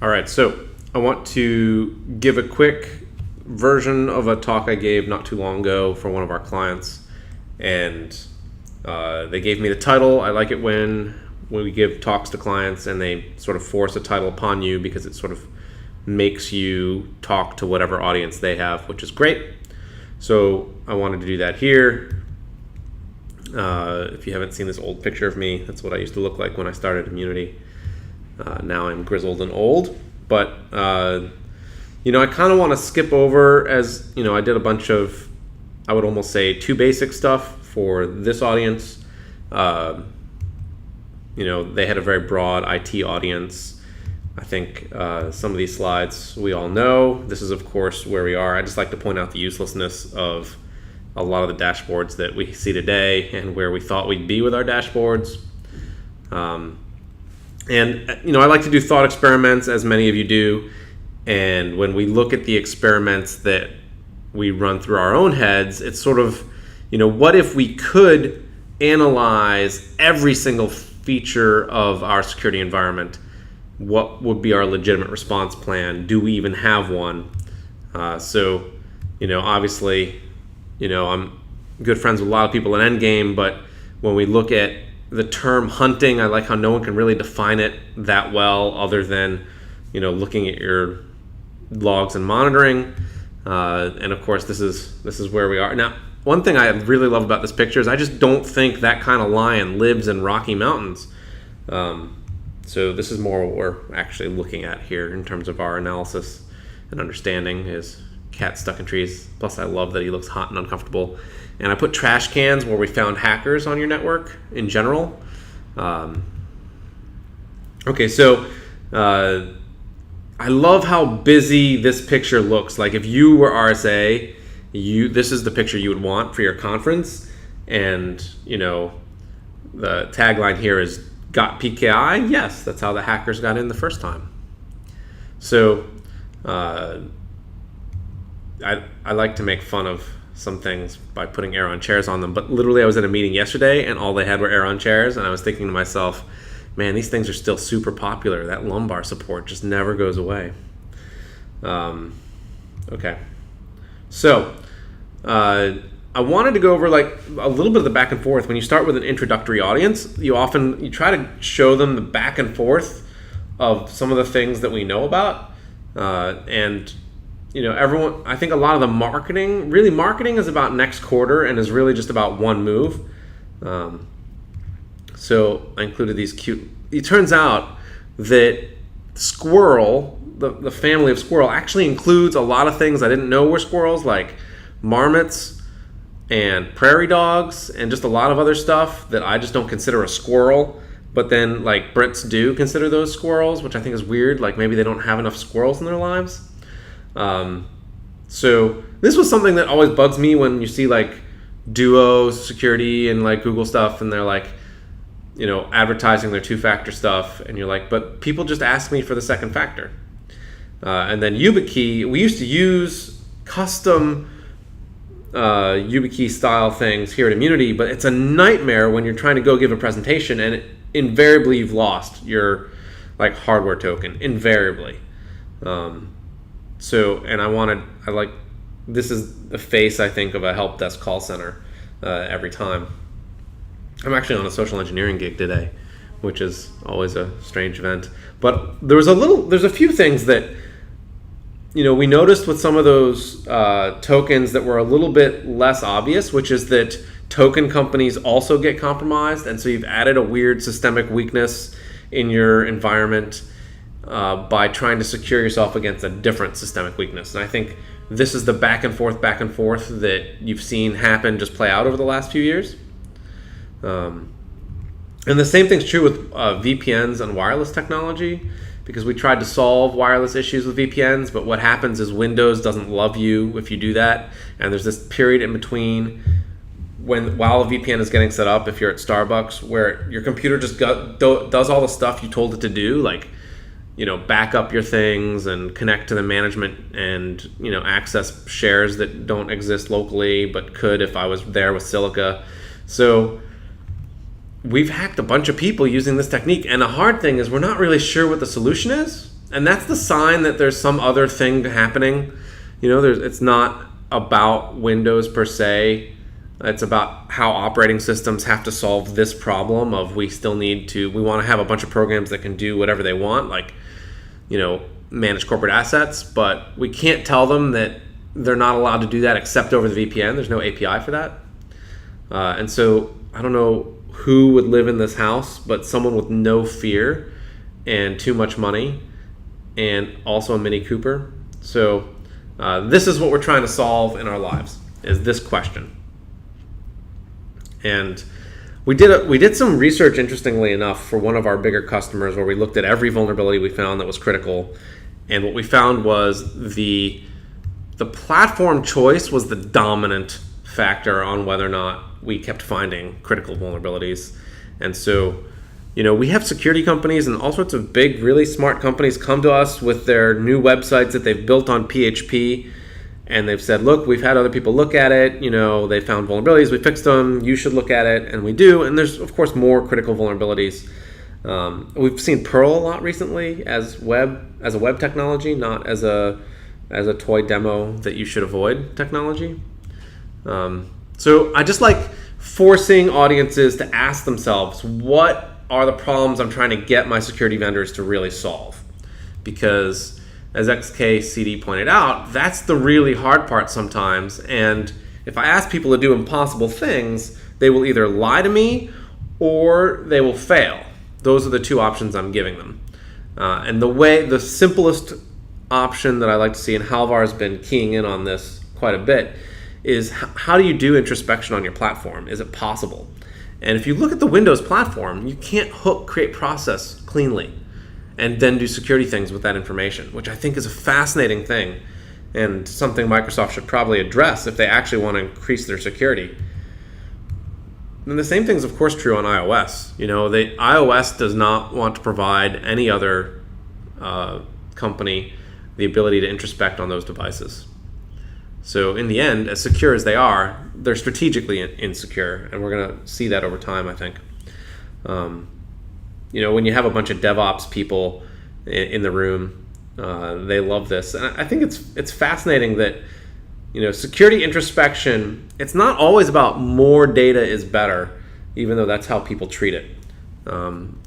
All right, so I want to give a quick version of a talk I gave not too long ago for one of our clients, and they gave me the title. I like it when we give talks to clients and they sort of force a title upon you because it sort of makes you talk to whatever audience they have, which is great. So I wanted to do that here. If you haven't seen this old picture of me, that's what I used to look like when I started Immunity. Now I'm grizzled and old, but I kind of want to skip over, as I did a bunch of, I would almost say, too basic stuff for this audience. They had a very broad IT audience. I think some of these slides we all know. This is, of course, where we are. I just like to point out the uselessness of a lot of the dashboards that we see today and where we thought we'd be with our dashboards. I like to do thought experiments, as many of you do. And when we look at the experiments that we run through our own heads, it's sort of, what if we could analyze every single feature of our security environment? What would be our legitimate response plan? Do we even have one? Obviously, I'm good friends with a lot of people at Endgame, but when we look at the term hunting, I like how no one can really define it that well other than, looking at your logs and monitoring. And of course, this is where we are. Now, one thing I really love about this picture is I just don't think that kind of lion lives in Rocky Mountains. So this is more what we're actually looking at here in terms of our analysis and understanding is cat stuck in trees. Plus, I love that he looks hot and uncomfortable. And I put trash cans where we found hackers on your network in general. I love how busy this picture looks. Like if you were RSA, this is the picture you would want for your conference. And, the tagline here is got PKI? Yes, that's how the hackers got in the first time. So I like to make fun of some things by putting Aeron chairs on them, but literally I was at a meeting yesterday and all they had were Aeron chairs, and I was thinking to myself, man, these things are still super popular. That lumbar support just never goes away. Okay. So I wanted to go over like a little bit of the back and forth. When you start with an introductory audience, you try to show them the back and forth of some of the things that we know about. Everyone, I think a lot of the marketing is about next quarter and is really just about one move. So I included these cute. It turns out that Squirrel, the family of Squirrel, actually includes a lot of things I didn't know were squirrels, like marmots and prairie dogs and just a lot of other stuff that I just don't consider a squirrel. But then like Brits do consider those squirrels, which I think is weird. Like maybe they don't have enough squirrels in their lives. So this was something that always bugs me when you see like Duo security and like Google stuff and they're like, advertising their two-factor stuff, and you're like, but people just ask me for the second factor. And then YubiKey, we used to use custom YubiKey style things here at Immunity, but it's a nightmare when you're trying to go give a presentation and invariably you've lost your like hardware token, invariably. This is the face, I think, of a help desk call center every time. I'm actually on a social engineering gig today, which is always a strange event. But there's a few things that, we noticed with some of those tokens that were a little bit less obvious, which is that token companies also get compromised. And so you've added a weird systemic weakness in your environment by trying to secure yourself against a different systemic weakness. And I think this is the back and forth that you've seen happen, just play out over the last few years. And the same thing's true with VPNs and wireless technology, because we tried to solve wireless issues with VPNs, but what happens is Windows doesn't love you if you do that. And there's this period in between while a VPN is getting set up, if you're at Starbucks, where your computer just does all the stuff you told it to do, like back up your things and connect to the management and access shares that don't exist locally but could if I was there with Silica. So we've hacked a bunch of people using this technique, and the hard thing is we're not really sure what the solution is. and that's the sign that there's some other thing happening. It's not about Windows per se. It's about how operating systems have to solve this problem of we want to have a bunch of programs that can do whatever they want, like, manage corporate assets, but we can't tell them that they're not allowed to do that except over the VPN. There's no API for that. And so I don't know who would live in this house, but someone with no fear and too much money and also a Mini Cooper. So this is what we're trying to solve in our lives, is this question. And we did some research, interestingly enough, for one of our bigger customers, where we looked at every vulnerability we found that was critical. And what we found was the platform choice was the dominant factor on whether or not we kept finding critical vulnerabilities. And so, we have security companies and all sorts of big, really smart companies come to us with their new websites that they've built on PHP. And they've said, look, we've had other people look at it. they found vulnerabilities. We fixed them. You should look at it. And we do. And there's, of course, more critical vulnerabilities. We've seen Perl a lot recently as a web technology, not as a toy demo that you should avoid technology. So I just like forcing audiences to ask themselves, what are the problems I'm trying to get my security vendors to really solve? Because as XKCD pointed out, that's the really hard part sometimes. And if I ask people to do impossible things, they will either lie to me or they will fail. Those are the two options I'm giving them. And the simplest option that I like to see, and Halvar has been keying in on this quite a bit, is how do you do introspection on your platform? Is it possible? And if you look at the Windows platform, you can't create process cleanly and then do security things with that information, which I think is a fascinating thing and something Microsoft should probably address if they actually want to increase their security. And the same thing is, of course, true on iOS. iOS does not want to provide any other company the ability to introspect on those devices. So in the end, as secure as they are, they're strategically insecure, and we're going to see that over time, I think. When you have a bunch of DevOps people in the room, they love this. And I think it's fascinating that, security introspection, it's not always about more data is better, even though that's how people treat it.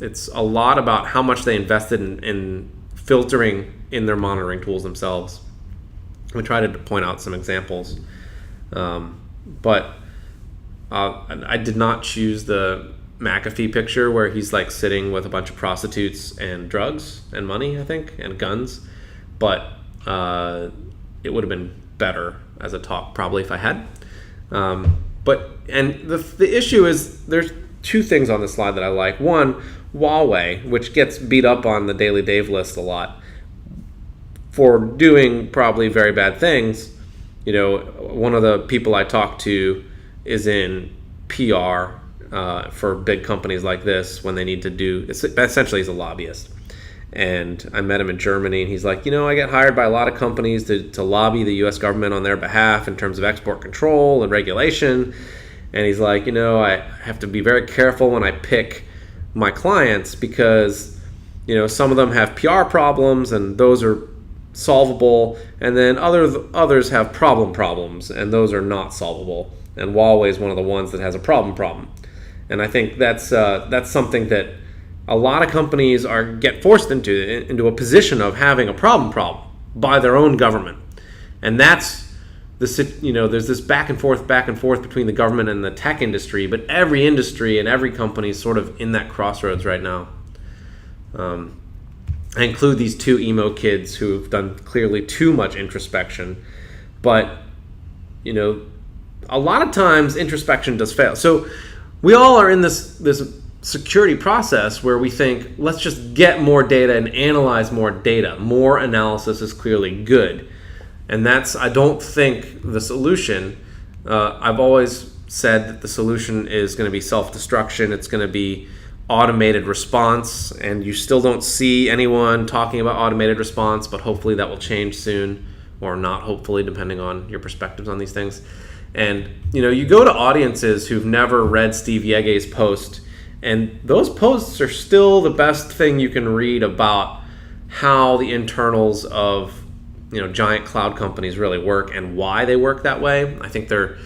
It's a lot about how much they invested in filtering in their monitoring tools themselves. We try to point out some examples. But I did not choose the McAfee picture where he's like sitting with a bunch of prostitutes and drugs and money, I think, and guns. But it would have been better as a talk probably if I had. The issue is there's two things on this slide that I like. One, Huawei, which gets beat up on the Daily Dave list a lot for doing probably very bad things. One of the people I talk to is in PR for big companies like this when they need to do, essentially he's a lobbyist. And I met him in Germany, and he's like, I get hired by a lot of companies to lobby the U.S. government on their behalf in terms of export control and regulation. And he's like, I have to be very careful when I pick my clients because, some of them have PR problems, and those are solvable, and then others have problems, and those are not solvable. And Huawei is one of the ones that has a problem. And I think that's something that a lot of companies get forced into a position of having a problem by their own government. And that's there's this back and forth between the government and the tech industry, but every industry and every company is sort of in that crossroads right now. I include these two emo kids who've done clearly too much introspection, but a lot of times introspection does fail. So we all are in this security process where we think, let's just get more data and analyze more data. More analysis is clearly good. And I don't think the solution. I've always said that the solution is going to be self-destruction. It's going to be automated response, and you still don't see anyone talking about automated response, but hopefully that will change soon, or not hopefully, depending on your perspectives on these things. And you go to audiences who've never read Steve Viegas' post, and those posts are still the best thing you can read about how the internals of giant cloud companies really work and why they work that way. I think they're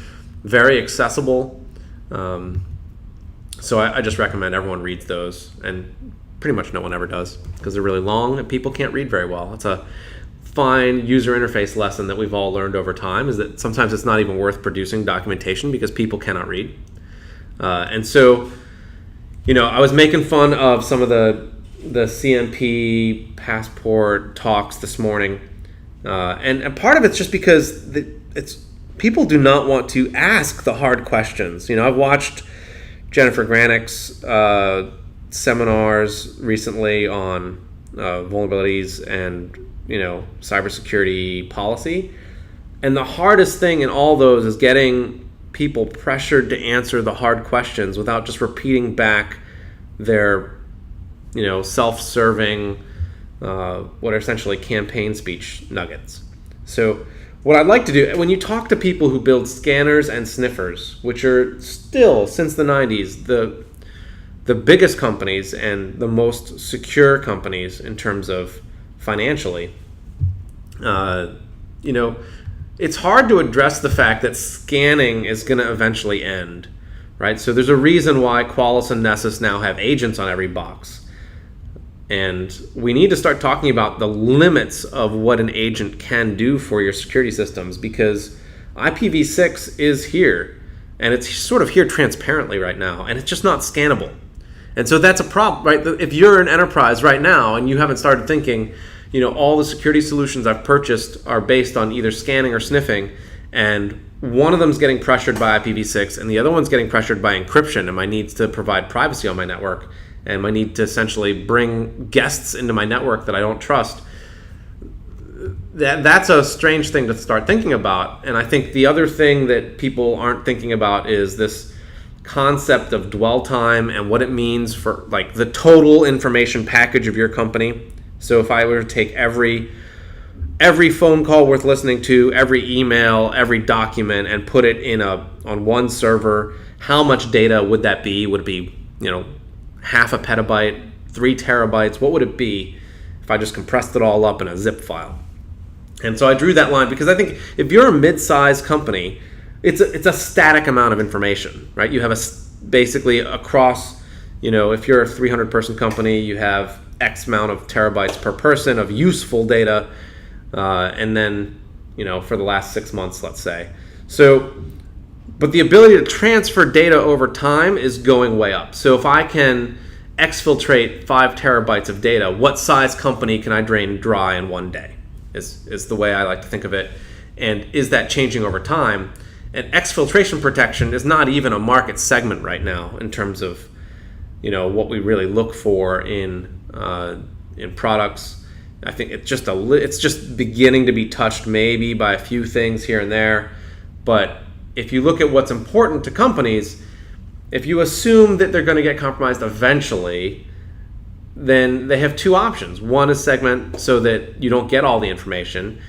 very accessible. So I just recommend everyone reads those, and pretty much no one ever does because they're really long and people can't read very well. It's a fine user interface lesson that we've all learned over time, is that sometimes it's not even worth producing documentation because people cannot read. And so, I was making fun of some of the CMP passport talks this morning. And part of it's just because people do not want to ask the hard questions. I've watched Jennifer Granick's seminars recently on vulnerabilities and cybersecurity policy, and the hardest thing in all those is getting people pressured to answer the hard questions without just repeating back their self-serving what are essentially campaign speech nuggets. So what I'd like to do, when you talk to people who build scanners and sniffers, which are still, since the 90s, the biggest companies and the most secure companies in terms of financially, it's hard to address the fact that scanning is going to eventually end, right? So there's a reason why Qualys and Nessus now have agents on every box. And we need to start talking about the limits of what an agent can do for your security systems, because IPv6 is here, and it's sort of here transparently right now, and it's just not scannable. And so that's a problem, right? If you're an enterprise right now and you haven't started thinking, all the security solutions I've purchased are based on either scanning or sniffing, and one of them's getting pressured by IPv6 and the other one's getting pressured by encryption and my needs to provide privacy on my network, and my need to essentially bring guests into my network that I don't trust, that's a strange thing to start thinking about. And I think the other thing that people aren't thinking about is this concept of dwell time and what it means for like the total information package of your company. So if I were to take every phone call worth listening to, every email, every document, and put it on one server, how much data would that be? Would it be, half a petabyte, 3 terabytes? What would it be if I just compressed it all up in a zip file? And so I drew that line because I think if you're a mid-sized company, it's a static amount of information, right? You have basically across, if you're a 300-person company, you have X amount of terabytes per person of useful data, and then, for the last 6 months, let's say. So, but the ability to transfer data over time is going way up. So if I can exfiltrate 5 terabytes of data, what size company can I drain dry in one day is the way I like to think of it. And is that changing over time? And exfiltration protection is not even a market segment right now in terms of what we really look for in products. I think it's just beginning to be touched maybe by a few things here and there. But if you look at what's important to companies, if you assume that they're going to get compromised eventually, then they have 2 options. One is segment so that you don't get all the information.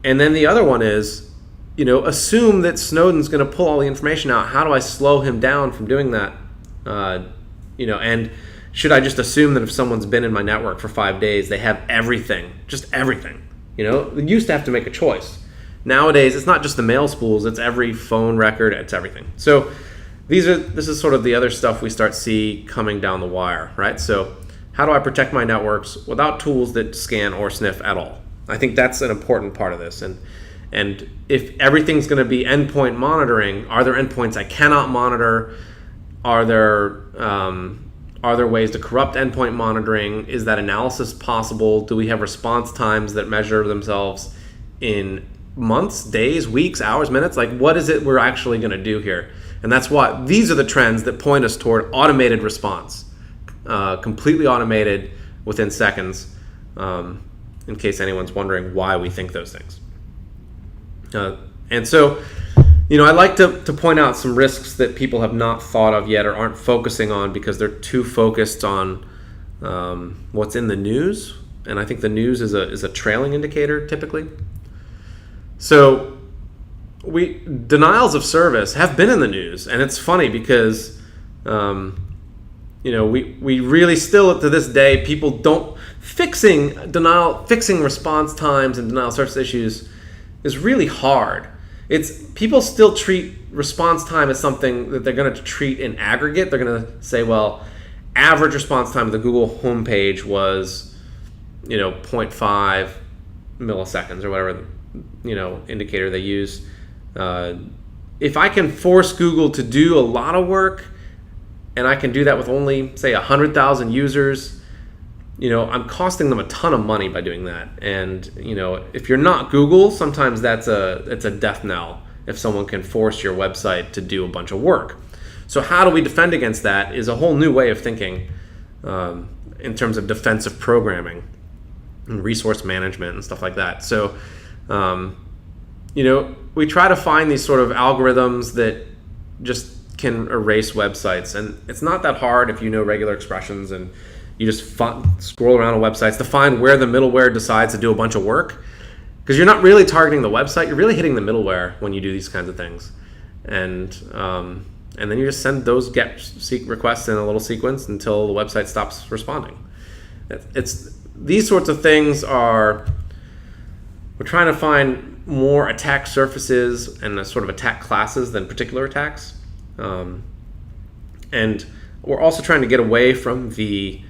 And then the other one is, assume that Snowden's going to pull all the information out. How do I slow him down from doing that? And should I just assume that if someone's been in my network for 5 days, they have everything, just everything? You used to have to make a choice. Nowadays, it's not just the mail spools, it's every phone record, it's everything. So this is sort of the other stuff we start see coming down the wire, right? So how do I protect my networks without tools that scan or sniff at all? I think that's an important part of this. And if everything's going to be endpoint monitoring, are there endpoints I cannot monitor? Are there ways to corrupt endpoint monitoring? Is that analysis possible? Do we have response times that measure themselves in months, days, weeks, hours, minutes? Like, what is it we're actually going to do here? And that's why these are the trends that point us toward automated response, completely automated within seconds, in case anyone's wondering why we think those things. And so, I like to point out some risks that people have not thought of yet or aren't focusing on because they're too focused on what's in the news. And I think the news is a trailing indicator typically. So denials of service have been in the news, and it's funny because we really still to this day people don't fixing response times and denial of service issues is really hard. People still treat response time as something that they're going to treat in aggregate. They're going to say, well, average response time of the Google homepage was, 0.5 milliseconds or whatever, indicator they use. If I can force Google to do a lot of work, and I can do that with only, say, 100,000 users, I'm costing them a ton of money by doing that. And, if you're not Google, sometimes it's a death knell if someone can force your website to do a bunch of work. So how do we defend against that is a whole new way of thinking in terms of defensive programming and resource management and stuff like that. So, we try to find these sort of algorithms that just can erase websites. And it's not that hard if you know regular expressions and you just scroll around on websites to find where the middleware decides to do a bunch of work. Because you're not really targeting the website, you're really hitting the middleware when you do these kinds of things. And then you just send those GET requests in a little sequence until the website stops responding. These sorts of things we're trying to find more attack surfaces and sort of attack classes than particular attacks. And we're also trying to get away from the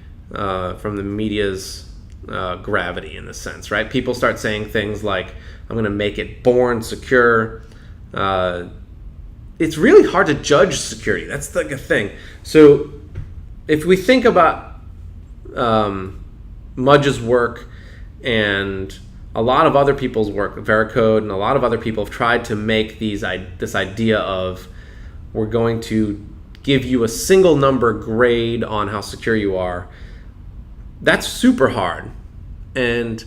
media's gravity in this sense, right? People start saying things like, I'm going to make it born secure. It's really hard to judge security. That's like a thing. So if we think about Mudge's work and a lot of other people's work, Veracode, and a lot of other people have tried to make this idea of we're going to give you a single number grade on how secure you are. That's super hard. And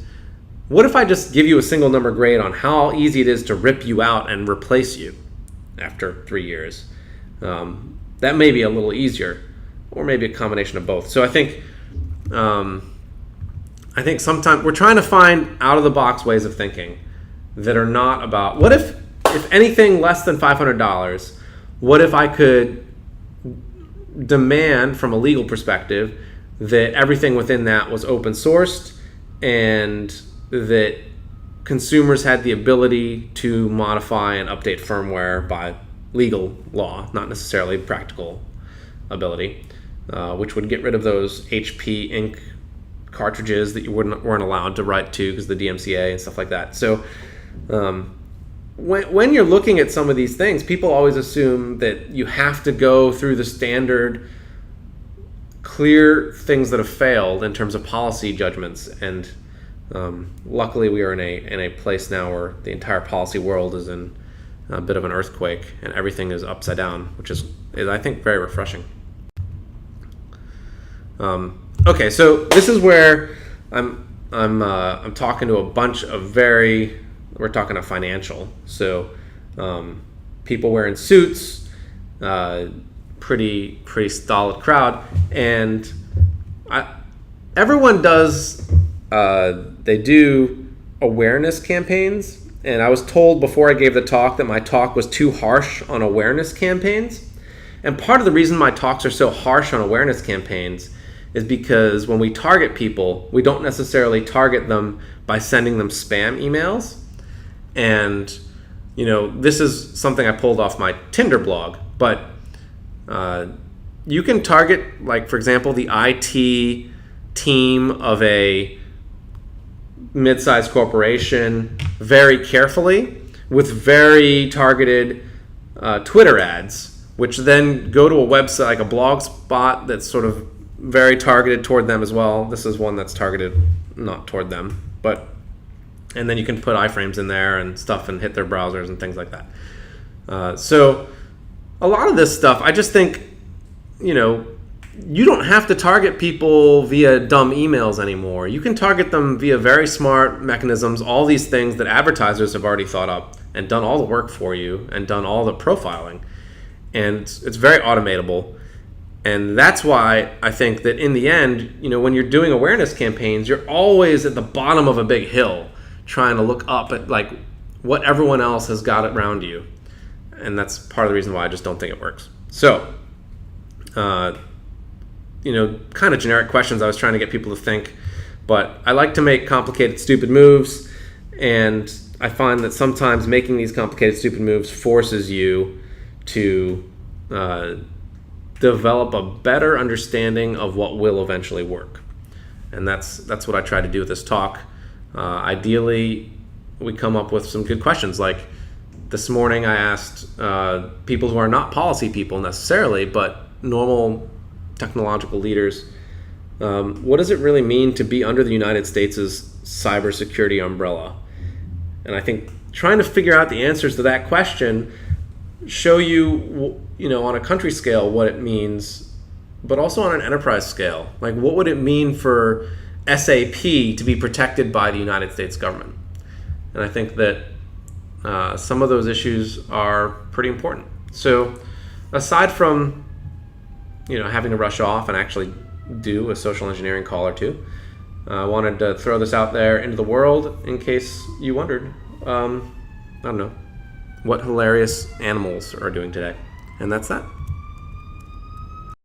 what if I just give you a single number grade on how easy it is to rip you out and replace you after 3 years? That may be a little easier, or maybe a combination of both. So I think sometimes we're trying to find out-of-the-box ways of thinking that are not about, what if anything less than $500, what if I could demand from a legal perspective that everything within that was open sourced and that consumers had the ability to modify and update firmware by legal law, not necessarily practical ability, which would get rid of those HP ink cartridges that you weren't allowed to write to because of the DMCA and stuff like that. So when you're looking at some of these things, people always assume that you have to go through the standard clear things that have failed in terms of policy judgments. And luckily we are in a place now where the entire policy world is in a bit of an earthquake and everything is upside down, which is I think very refreshing. Okay, so this is where I'm talking to a bunch of we're talking a financial. So people wearing suits, pretty stolid crowd, and everyone does. They do awareness campaigns, and I was told before I gave the talk that my talk was too harsh on awareness campaigns. And part of the reason my talks are so harsh on awareness campaigns is because when we target people, we don't necessarily target them by sending them spam emails. And, this is something I pulled off my Tinder blog, but you can target, like, for example, the IT team of a mid-sized corporation very carefully with very targeted Twitter ads, which then go to a website, like a blog spot that's sort of very targeted toward them as well. This is one that's targeted not toward them, and then you can put iframes in there and stuff and hit their browsers and things like that. So a lot of this stuff, I just think, you don't have to target people via dumb emails anymore. You can target them via very smart mechanisms, all these things that advertisers have already thought up and done all the work for you and done all the profiling. And it's very automatable. And that's why I think that in the end, when you're doing awareness campaigns, you're always at the bottom of a big hill trying to look up at like what everyone else has got around you. And that's part of the reason why I just don't think it works. So, kind of generic questions I was trying to get people to think But I like to make complicated, stupid moves, and I find that sometimes making these complicated, stupid moves forces you to develop a better understanding of what will eventually work. And that's what I try to do with this talk. Ideally, we come up with some good questions. Like this morning, I asked people who are not policy people necessarily, but normal technological leaders, what does it really mean to be under the United States' cybersecurity umbrella? And I think trying to figure out the answers to that question show you, on a country scale what it means, but also on an enterprise scale. Like, what would it mean for SAP to be protected by the United States government? And I think that some of those issues are pretty important. So aside from, having to rush off and actually do a social engineering call or two, I wanted to throw this out there into the world in case you wondered, I don't know, what hilarious animals are doing today. And that's that.